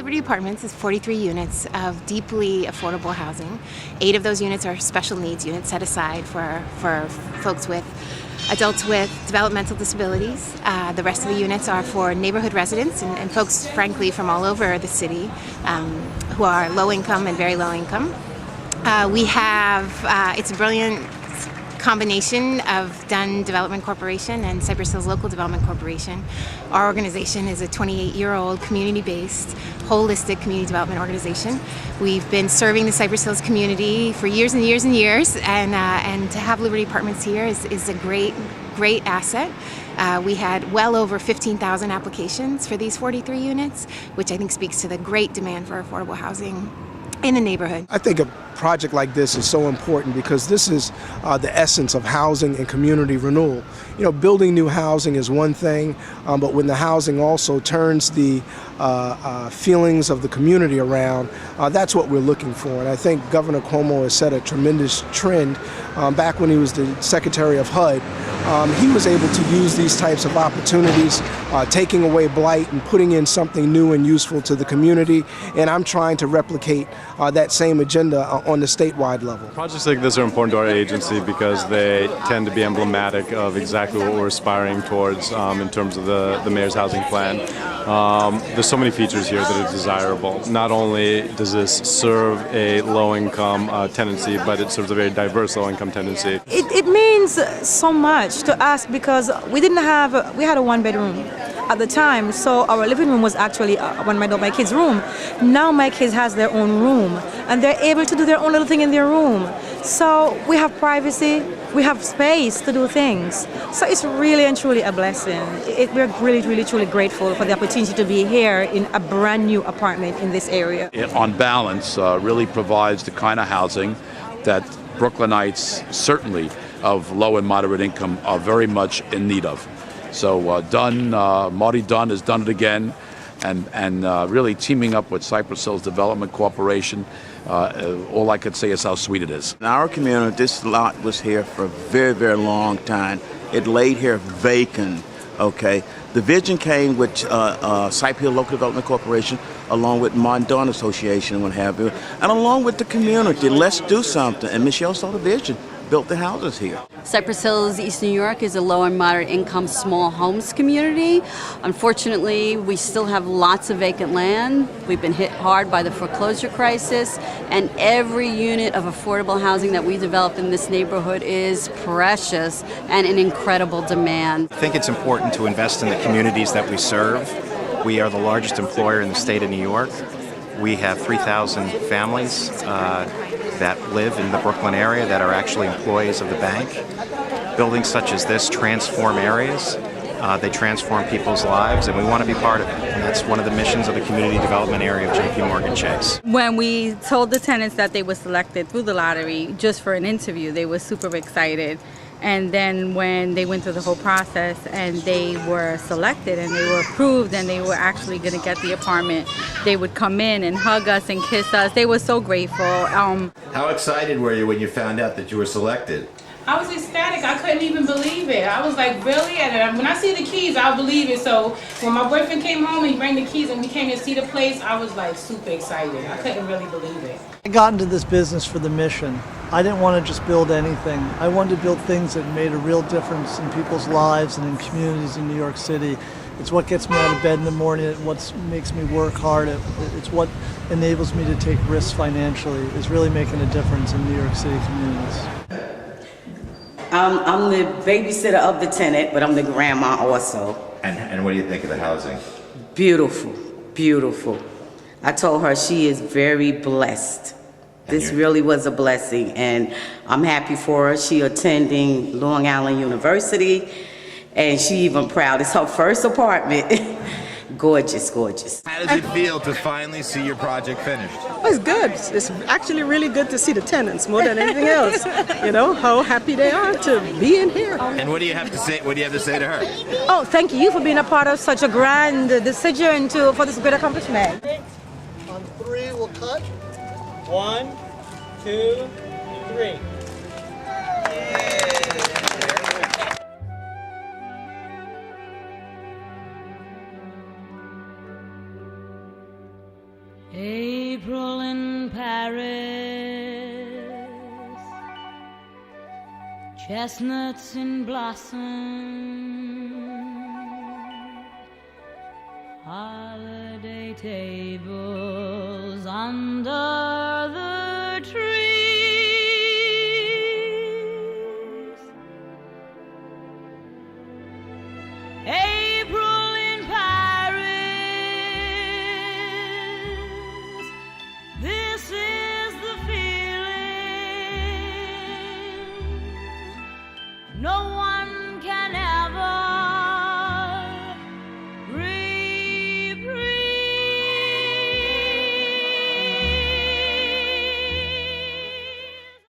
Liberty Apartments is 43 units of deeply affordable housing. 8 of those units are special needs units set aside for folks with adults with developmental disabilities. The rest of the units are for neighborhood residents and folks, frankly, from all over the city who are low income and very low income. We have, it's a brilliant combination of Dunn Development Corporation and Cypress Hills Local Development Corporation. Our organization is a 28-year-old community-based, holistic community development organization. We've been serving the Cypress Hills community for years and years and years, and to have Liberty Apartments here is a great asset. We had well over 15,000 applications for these 43 units, which I think speaks to the great demand for affordable housing in the neighborhood. I think a project like this is so important because this is the essence of housing and community renewal. You know, building new housing is one thing, but when the housing also turns the feelings of the community around, that's what we're looking for. And I think Governor Cuomo has set a tremendous trend. Back when he was the Secretary of HUD, he was able to use these types of opportunities, taking away blight and putting in something new and useful to the community. And I'm trying to replicate that same agenda on the statewide level. Projects like this are important to our agency because they tend to be emblematic of exactly what we're aspiring towards in terms of the mayor's housing plan. There's so many features here that are desirable. Not only does this serve a low-income tendency, but it serves a very diverse low-income tendency. It means so much to us because we had a one-bedroom at the time, so our living room was actually my kids' room. Now my kids has their own room, and they're able to do their own little thing in their room. So we have privacy, we have space to do things. So it's really and truly a blessing. We're really, truly grateful for the opportunity to be here in a brand new apartment in this area. It, on balance, really provides the kind of housing that Brooklynites, certainly of low and moderate income, are very much in need of. So Marty Dunn has done it again, and really teaming up with Cypress Hills Development Corporation. All I could say is how sweet it is. In our community, this lot was here for a very, very long time. It laid here vacant, okay? The vision came with Cypress Hills Local Development Corporation, along with Martin Dunn Association and what have you, and along with the community. Let's do something. And Michelle saw the vision, built the houses here. Cypress Hills, East New York is a low and moderate income small homes community. Unfortunately, we still have lots of vacant land. We've been hit hard by the foreclosure crisis, and every unit of affordable housing that we develop in this neighborhood is precious and in incredible demand. I think it's important to invest in the communities that we serve. We are the largest employer in the state of New York. We have 3,000 families that live in the Brooklyn area that are actually employees of the bank. Buildings such as this transform areas. They transform people's lives, and we want to be part of it. And that's one of the missions of the community development area of JP Morgan Chase. When we told the tenants that they were selected through the lottery just for an interview, they were super excited. And then when they went through the whole process and they were selected and they were approved and they were actually going to get the apartment, they would come in and hug us and kiss us. They were so grateful. How excited were you when you found out that you were selected? I was ecstatic. I couldn't even believe it. I was like, really? And when I see the keys, I'll believe it. So when my boyfriend came home and he brought the keys and we came to see the place, I was like super excited. I couldn't really believe it. I got into this business for the mission. I didn't want to just build anything. I wanted to build things that made a real difference in people's lives and in communities in New York City. It's what gets me out of bed in the morning. It's what makes me work hard. It's what enables me to take risks financially. It's really making a difference in New York City communities. I'm the babysitter of the tenant, but I'm the grandma also. And what do you think of the housing? Beautiful, beautiful. I told her she is very blessed. This really was a blessing, and I'm happy for her. She attending Long Island University, and she even proud. It's her first apartment. Gorgeous, gorgeous. How does it feel to finally see your project finished? Oh, it's good. It's actually really good to see the tenants more than anything else. You know, how happy they are to be in here. And what do you have to say? What do you have to say to her? Oh, thank you for being a part of such a grand decision for this great accomplishment. On 3, we'll cut. 1, 2, 3. April in Paris, chestnuts in blossom, holiday tables under